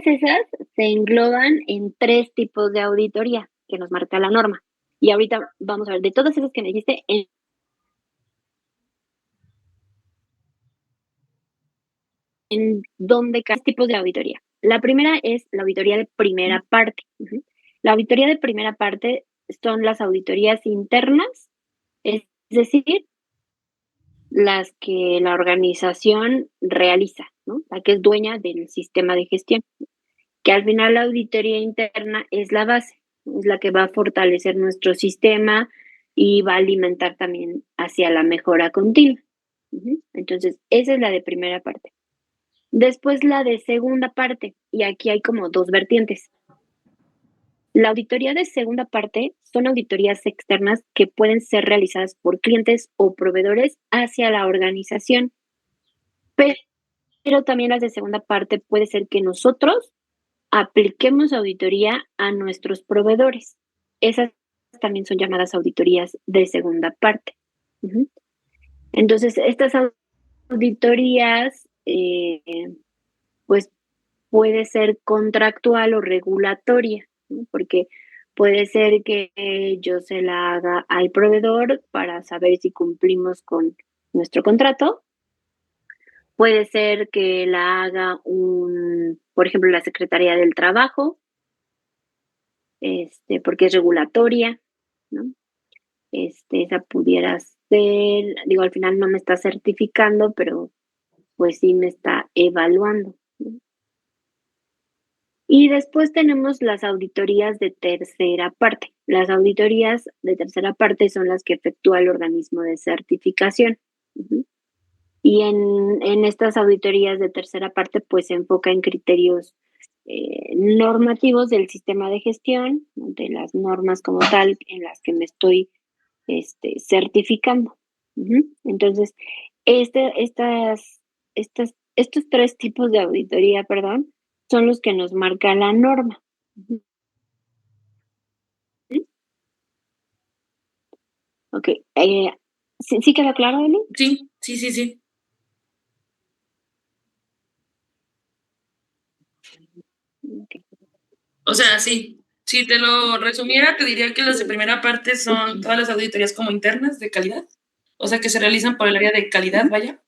esas se engloban en 3 tipos de auditoría que nos marca la norma. Y ahorita vamos a ver de todas esas que me dijiste en dónde cada tipos de auditoría. La primera es la auditoría de primera parte. La auditoría de primera parte son las auditorías internas, es decir, las que la organización realiza, ¿no? La que es dueña del sistema de gestión, que al final la auditoría interna es la base, es la que va a fortalecer nuestro sistema y va a alimentar también hacia la mejora continua. Entonces, esa es la de primera parte. Después la de segunda parte, y aquí hay como 2 vertientes. La auditoría de segunda parte son auditorías externas que pueden ser realizadas por clientes o proveedores hacia la organización, pero también las de segunda parte puede ser que nosotros apliquemos auditoría a nuestros proveedores. Esas también son llamadas auditorías de segunda parte. Entonces, estas auditorías, pues puede ser contractual o regulatoria, ¿no? Porque puede ser que yo se la haga al proveedor para saber si cumplimos con nuestro contrato. Puede ser que la haga por ejemplo, la Secretaría del Trabajo, porque es regulatoria, ¿no? esa pudiera ser, digo, al final no me está certificando, pero pues sí me está evaluando, ¿no? Y después tenemos las auditorías de tercera parte. Las auditorías de tercera parte son las que efectúa el organismo de certificación. Y en estas auditorías de tercera parte, pues se enfoca en criterios normativos del sistema de gestión, de las normas como tal en las que me estoy certificando. Entonces, estos tres tipos de auditoría, perdón, son los que nos marca la norma. Ok. ¿Sí queda claro, Eli? Sí. Okay. O sea, sí. Si te lo resumiera, te diría que las de primera parte son todas las auditorías como internas de calidad, o sea, que se realizan por el área de calidad, vaya.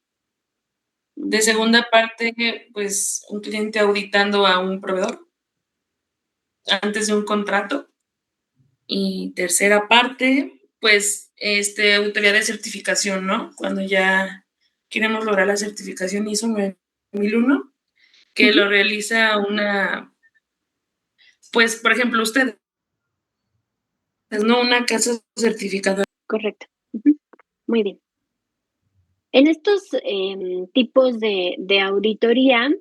De segunda parte, pues un cliente auditando a un proveedor antes de un contrato. Y tercera parte, pues auditoría de certificación, ¿no? Cuando ya queremos lograr la certificación ISO 9001, que lo realiza una, pues, por ejemplo, usted, ¿no? Una casa certificadora. Correcto. Muy bien. En estos tipos de auditoría,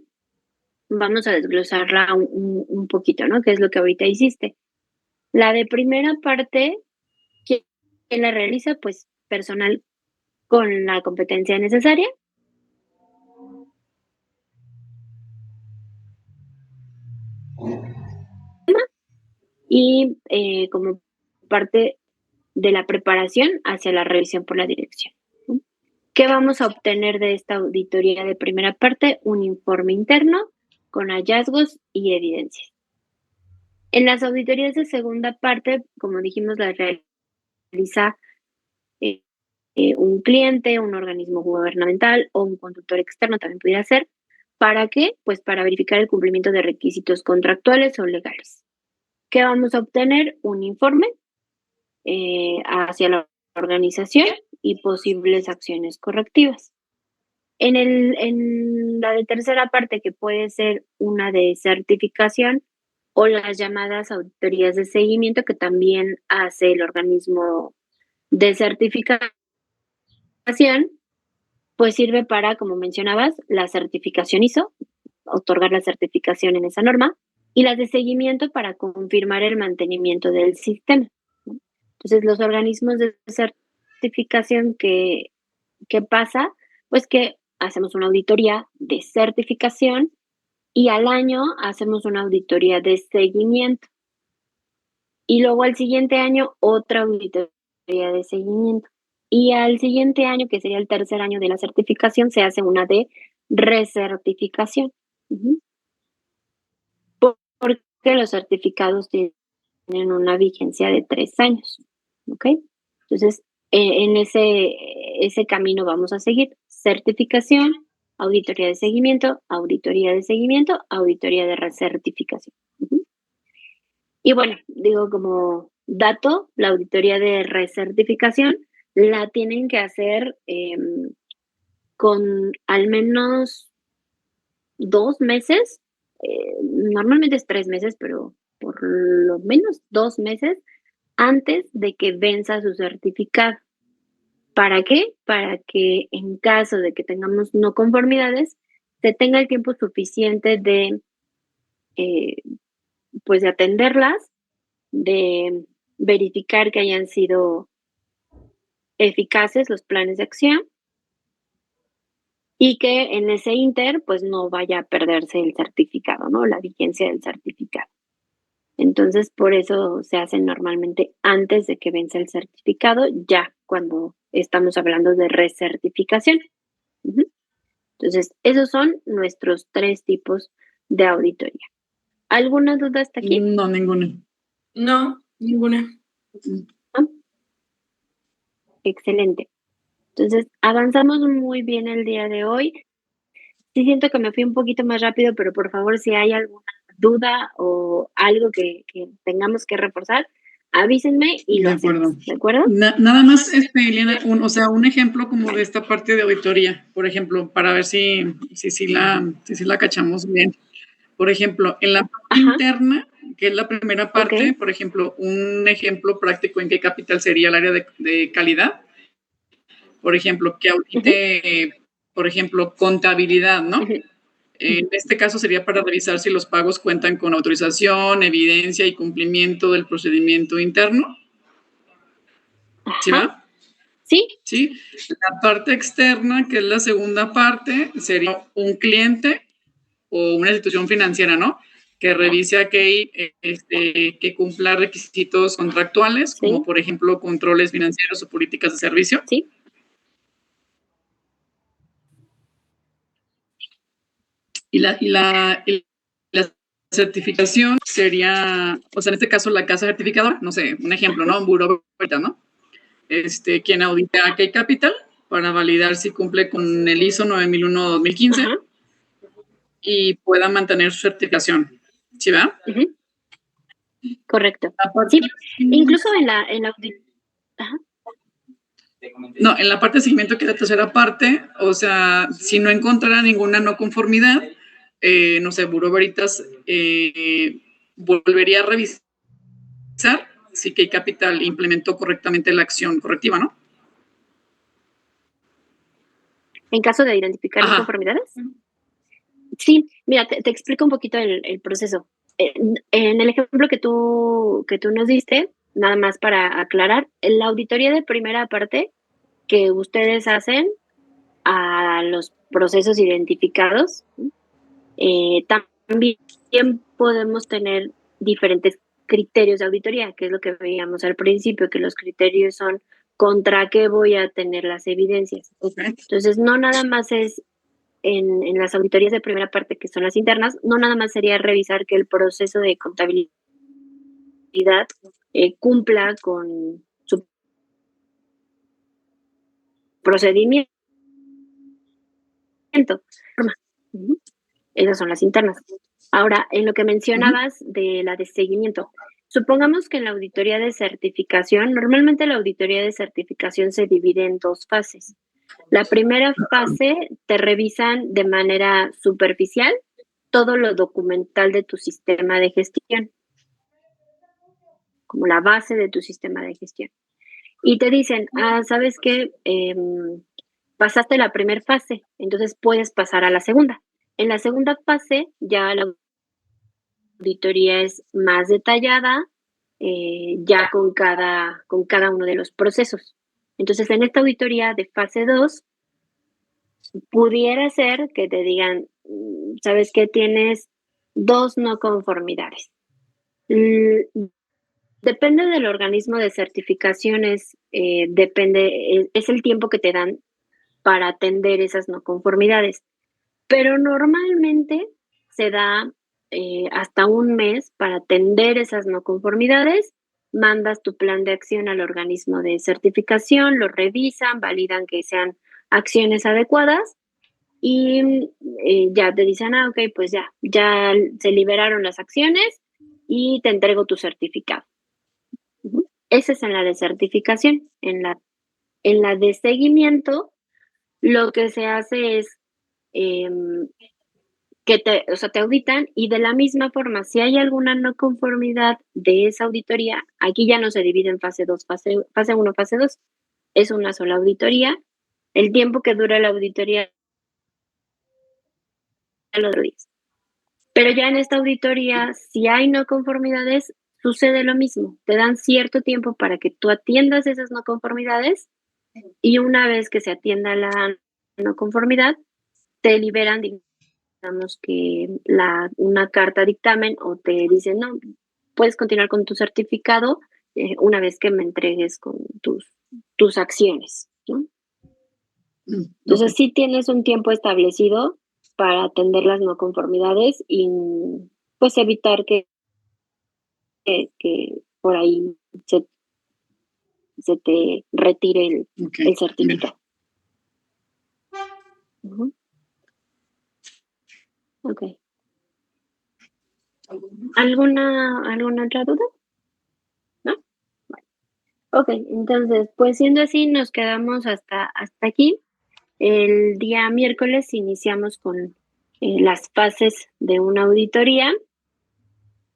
vamos a desglosarla un poquito, ¿no? ¿Qué es lo que ahorita hiciste? La de primera parte, ¿quién la realiza? Pues personal con la competencia necesaria. Y como parte de la preparación hacia la revisión por la dirección. ¿Qué vamos a obtener de esta auditoría de primera parte? Un informe interno con hallazgos y evidencias. En las auditorías de segunda parte, como dijimos, las realiza un cliente, un organismo gubernamental o un consultor externo también pudiera ser. ¿Para qué? Pues para verificar el cumplimiento de requisitos contractuales o legales. ¿Qué vamos a obtener? Un informe hacia la organización y posibles acciones correctivas. En la de tercera parte, que puede ser una de certificación o las llamadas auditorías de seguimiento que también hace el organismo de certificación, pues sirve para, como mencionabas, la certificación ISO, otorgar la certificación en esa norma, y las de seguimiento para confirmar el mantenimiento del sistema. Entonces, los organismos de certificación, ¿qué pasa? Pues que hacemos una auditoría de certificación y al año hacemos una auditoría de seguimiento. Y luego al siguiente año otra auditoría de seguimiento. Y al siguiente año, que sería el tercer año de la certificación, se hace una de recertificación. Porque los certificados tienen una vigencia de 3 años. ¿Ok? Entonces, en ese camino vamos a seguir. Certificación, auditoría de seguimiento, auditoría de recertificación. Y bueno, digo como dato, la auditoría de recertificación la tienen que hacer con al menos 2 meses, normalmente es 3 meses, pero por lo menos 2 meses antes de que venza su certificado. ¿Para qué? Para que en caso de que tengamos no conformidades, se tenga el tiempo suficiente de, pues de atenderlas, de verificar que hayan sido eficaces los planes de acción y que en ese inter pues no vaya a perderse el certificado, ¿no? La vigencia del certificado. Entonces, por eso se hace normalmente antes de que vence el certificado, ya cuando estamos hablando de recertificación. Entonces, esos son nuestros 3 tipos de auditoría. ¿Alguna duda hasta aquí? No, ninguna. No, ninguna. ¿No? Excelente. Entonces, avanzamos muy bien el día de hoy. Sí siento que me fui un poquito más rápido, pero por favor, si hay alguna duda o algo que tengamos que reforzar, avísenme y lo hacemos, ¿de acuerdo? Nada más, Eliana, un ejemplo como de esta parte de auditoría, por ejemplo, para ver si la cachamos bien. Por ejemplo, en la parte interna, que es la primera parte, por ejemplo, un ejemplo práctico en qué capital sería el área de calidad. Por ejemplo, que audite, por ejemplo, contabilidad, ¿no? En este caso sería para revisar si los pagos cuentan con autorización, evidencia y cumplimiento del procedimiento interno. ¿Sí va? Sí. Sí. La parte externa, que es la segunda parte, sería un cliente o una institución financiera, ¿no? Que revise que cumpla requisitos contractuales, como por ejemplo controles financieros o políticas de servicio. Sí. Y la certificación sería, o sea, en este caso la casa certificadora, no sé, un ejemplo, ¿no? Un buró, ¿no? Quien audita K-Capital para validar si cumple con el ISO 9001-2015 y pueda mantener su certificación. ¿Sí va? Correcto. Sí, incluso en la No, en la parte de seguimiento, que es la tercera parte, o sea, si no encontrara ninguna no conformidad, no sé, Buró Veritas volvería a revisar si K-Capital implementó correctamente la acción correctiva, ¿no? En caso de identificar no conformidades. Sí, mira, te explico un poquito el proceso. En el ejemplo que tú nos diste, nada más para aclarar, la auditoría de primera parte que ustedes hacen a los procesos identificados, también podemos tener diferentes criterios de auditoría, que es lo que veíamos al principio, que los criterios son contra qué voy a tener las evidencias. Entonces, no nada más es en las auditorías de primera parte, que son las internas, no nada más sería revisar que el proceso de contabilidad cumpla con su procedimiento. Esas son las internas. Ahora, en lo que mencionabas de la de seguimiento, supongamos que en la auditoría de certificación, normalmente la auditoría de certificación se divide en dos fases. La primera fase te revisan de manera superficial todo lo documental de tu sistema de gestión, como la base de tu sistema de gestión. Y te dicen, ¿sabes qué? Pasaste la primera fase, entonces puedes pasar a la segunda. En la segunda fase ya la auditoría es más detallada, ya con cada uno de los procesos. Entonces, en esta auditoría de fase 2, pudiera ser que te digan, ¿sabes qué? Tienes 2 no conformidades. Depende del organismo de certificaciones, es el tiempo que te dan para atender esas no conformidades. Pero normalmente se da hasta un mes para atender esas no conformidades. Mandas tu plan de acción al organismo de certificación, lo revisan, validan que sean acciones adecuadas y ya te dicen, ok, pues ya se liberaron las acciones y te entrego tu certificado. Esa es en la de certificación. En la de seguimiento, lo que se hace es que te auditan y de la misma forma, si hay alguna no conformidad de esa auditoría, aquí ya no se divide en fase 2, fase 1, fase 2, es una sola auditoría. El tiempo que dura la auditoría lo días. Pero ya en esta auditoría, si hay no conformidades, sucede lo mismo. Te dan cierto tiempo para que tú atiendas esas no conformidades y una vez que se atienda la no conformidad, te liberan, digamos que una carta dictamen o te dicen, no, puedes continuar con tu certificado una vez que me entregues con tus acciones, ¿no? Entonces sí tienes un tiempo establecido para atender las no conformidades y pues evitar que por ahí se te retire el certificado. Ok. ¿Alguna otra duda? ¿No? Ok, entonces, pues siendo así, nos quedamos hasta aquí. El día miércoles iniciamos con las fases de una auditoría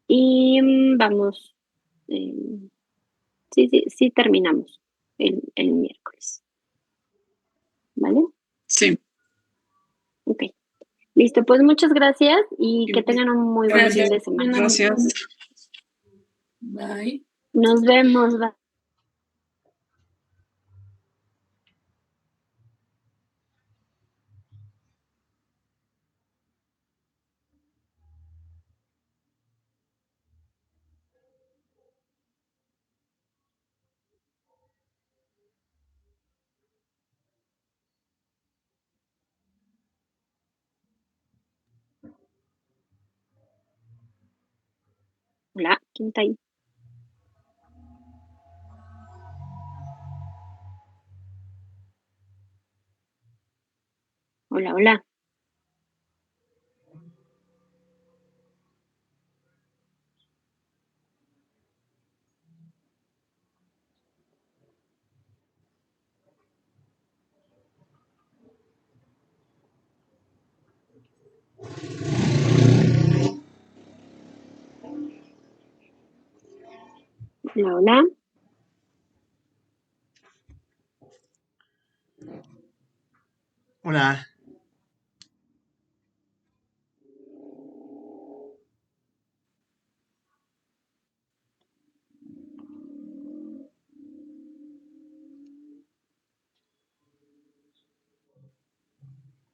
y vamos, eh, sí terminamos el miércoles, ¿vale? Sí. Ok, listo, pues muchas gracias y que tengan un muy buen fin de semana. Gracias. Bye. Nos vemos. Bye. Hola, ¿quién está ahí? Hola, hola. Hola, hola. Hola.